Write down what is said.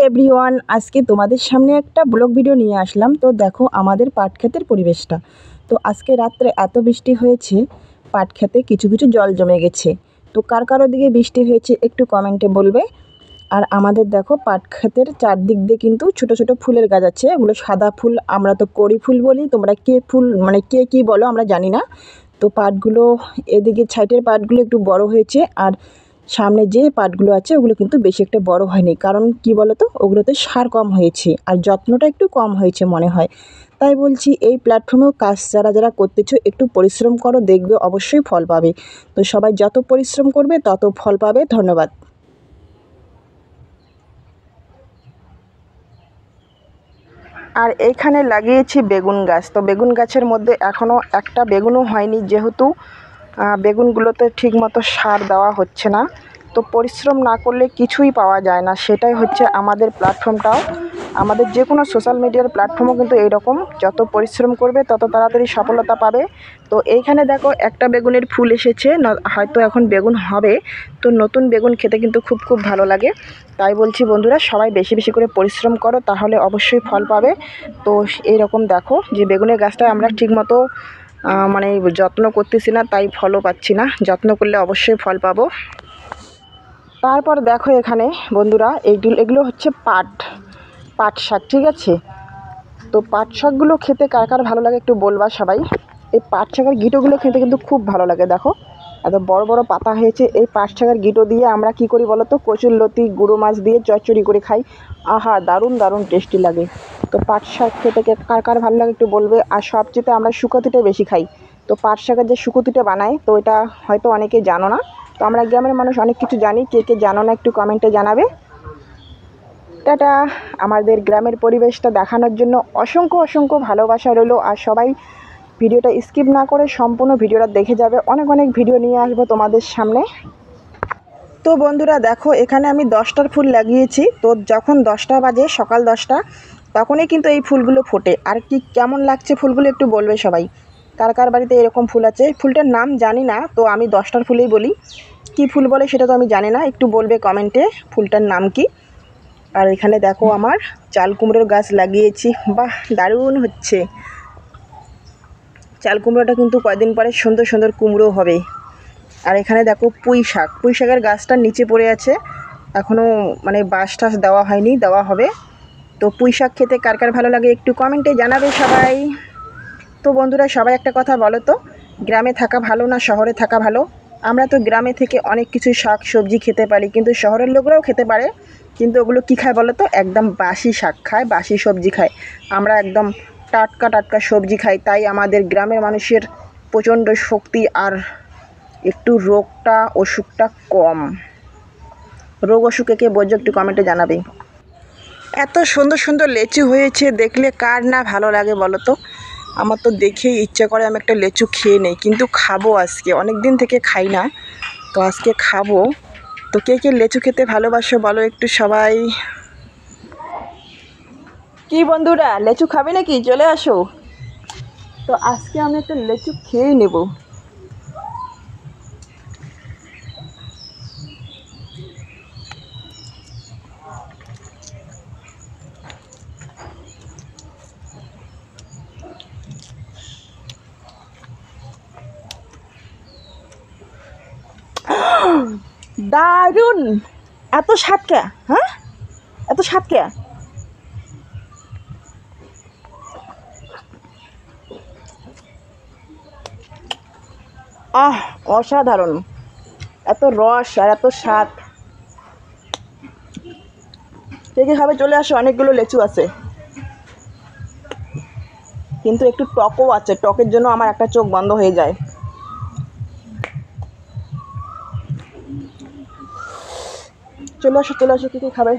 Everyone, আজকে তোমাদের সামনে একটা ব্লগ ভিডিও নিয়ে আসলাম। তো দেখো আমাদের পাট ক্ষেতের পরিবেশটা। তো আজকে রাত্রে এত বৃষ্টি হয়েছে, পাট ক্ষেতে কিছু কিছু জল জমে গেছে। তো কার কারো দিকে বৃষ্টি হয়েছে একটু কমেন্টে বলবে। আর আমাদের দেখো পাট ক্ষেতের চারদিক দিয়ে কিন্তু ছোট ছোট ফুলের গাছ আছে, এগুলো সাদা ফুল, আমরা তো কড়ি ফুল বলি, তোমরা কে ফুল মানে কে কী বলো আমরা জানি না। তো পাটগুলো এদিকে সাইডের পাটগুলো একটু বড় হয়েছে, আর সামনে যে পাটগুলো আছে ওগুলো কিন্তু বেশি একটা বড় হয়নি। কারণ কি বলো তো, ওগুলোতে সার কম হয়েছে আর যত্নটা একটু কম হয়েছে মনে হয়। তাই বলছি এই প্ল্যাটফর্মেও কাজ যারা যারা করতেছো একটু পরিশ্রম করো, দেখবে অবশ্যই ফল পাবে। তো সবাই যত পরিশ্রম করবে তত ফল পাবে। ধন্যবাদ। আর এইখানে লাগিয়েছি বেগুন গাছ। তো বেগুন গাছের মধ্যে এখনও একটা বেগুনও হয়নি, যেহেতু বেগুনগুলোতে ঠিকমতো সার দেওয়া হচ্ছে না। তো পরিশ্রম না করলে কিছুই পাওয়া যায় না, সেটাই হচ্ছে আমাদের প্ল্যাটফর্মটাও। আমাদের যে কোনো সোশ্যাল মিডিয়ার প্ল্যাটফর্মও কিন্তু এইরকম, যত পরিশ্রম করবে তত তাড়াতাড়ি সফলতা পাবে। তো এইখানে দেখো একটা বেগুনের ফুল এসেছে, হয়তো এখন বেগুন হবে। তো নতুন বেগুন খেতে কিন্তু খুব খুব ভালো লাগে। তাই বলছি বন্ধুরা, সবাই বেশি বেশি করে পরিশ্রম করো, তাহলে অবশ্যই ফল পাবে। তো এইরকম দেখো যে বেগুনের গাছটা আমরা ঠিকমতো মানে যত্ন করতেছি না, তাই ফলও পাচ্ছি না। যত্ন করলে অবশ্যই ফল পাবো। তারপর দেখো এখানে বন্ধুরা, এগুলো হচ্ছে পাট শাক, ঠিক আছে। তো পাট শাকগুলো খেতে কার কার ভালো লাগে একটু বলবা সবাই। এই পাট শাকের গিঁটোগুলো খেতে কিন্তু খুব ভালো লাগে। দেখো এত বড় বড় পাতা হয়েছে। এই পাট শাকের গিঁটো দিয়ে আমরা কি করি বলো তো, কচুরলতি গুঁড়ো মাছ দিয়ে চচ্চড়ি করে খাই। আহা, দারুণ দারুণ টেস্টি লাগে। তো পাট শাক খেতে কার কার ভালো লাগে একটু বলবে। আর সবচেয়ে আমরা শুকোতিটা বেশি খাই। তো পাট শাকের যে শুকোতিটা বানাই, তো এটা হয়তো অনেকে জানো না। তো আমরা গ্রামের মানুষ অনেক কিছু জানি, কে কে জানো না একটু কমেন্টে জানাবে। টাটা। আমাদের গ্রামের পরিবেশটা দেখানোর জন্য অসংখ্য অসংখ্য ভালোবাসা রইলো। আর সবাই ভিডিওটা স্কিপ না করে সম্পূর্ণ ভিডিওটা দেখে যাবে। অনেক অনেক ভিডিও নিয়ে আসবো তোমাদের সামনে। তো বন্ধুরা দেখো, এখানে আমি 10টার ফুল লাগিয়েছি। তো যখন 10টা বাজে, সকাল 10টা, তখনই কিন্তু এই ফুলগুলো ফোটে। আর কি কেমন লাগছে ফুলগুলো একটু বলবে সবাই। কার কার বাড়িতে এরকম ফুল আছে। ফুলটার নাম জানি না, তো আমি 10টার ফুলেই বলি। কি ফুল বলে সেটা তো আমি জানি না, একটু বলবে কমেন্টে ফুলটার নাম কি। আর এখানে দেখো আমার চাল কুমড়োর গাছ লাগিয়েছি। বাহ, দারুণ হচ্ছে। চাল কুমড়োটা কিন্তু কয়েকদিন পরে সুন্দর সুন্দর কুমড়ো হবে। আর এখানে দেখো পুঁই শাকের গাছটা নিচে পড়ে আছে, এখনও মানে বাঁশ টাস দেওয়া হয়নি, দেওয়া হবে। তো পুঁই শাক খেতে কার কার ভালো লাগে একটু কমেন্টে জানাবে সবাই। তো বন্ধুরা সবাই একটা কথা বলো তো, গ্রামে থাকা ভালো না শহরে থাকা ভালো? আমরা তো গ্রামে থেকে অনেক কিছু শাক সবজি খেতে পারি, কিন্তু শহরের লোকরাও খেতে পারে। কিন্তু ওগুলো কী খায় বলো তো, একদম বাসি শাক খায়, বাসি সবজি খায়। আমরা একদম টাটকা টাটকা সবজি খাই। তাই আমাদের গ্রামের মানুষের প্রচণ্ড শক্তি, আর একটু অসুখটা কম। রোগ অসুখে কে বোঝো একটু কমেন্টে জানাবে। এত সুন্দর সুন্দর লেচু হয়েছে, দেখলে কার না ভালো লাগে বলো তো। আমার তো দেখেই ইচ্ছা করে আমি একটা লেচু খেয়ে নেই, কিন্তু খাবো আজকে, অনেক দিন থেকে খাই না। তো আজকে খাবো। তো কে কে লেচু খেতে ভালোবাসো বলো একটু সবাই। কি বন্ধুরা, লেচু খাবে নাকি? চলে আসো। তো আজকে আমি একটা লেচু খেয়ে নেব। দারুণ। এত স্বাদটা, হ্যাঁ, এত স্বাদটা। অসাধারণ। এত রস আর এত স্বাদ। কে খাবে চলে আসো, অনেকগুলো লেচু আছে, কিন্তু একটু টকও আছে। টকের জন্য আমার একটা চোখ বন্ধ হয়ে যায়। চলে আসো কে খাবে।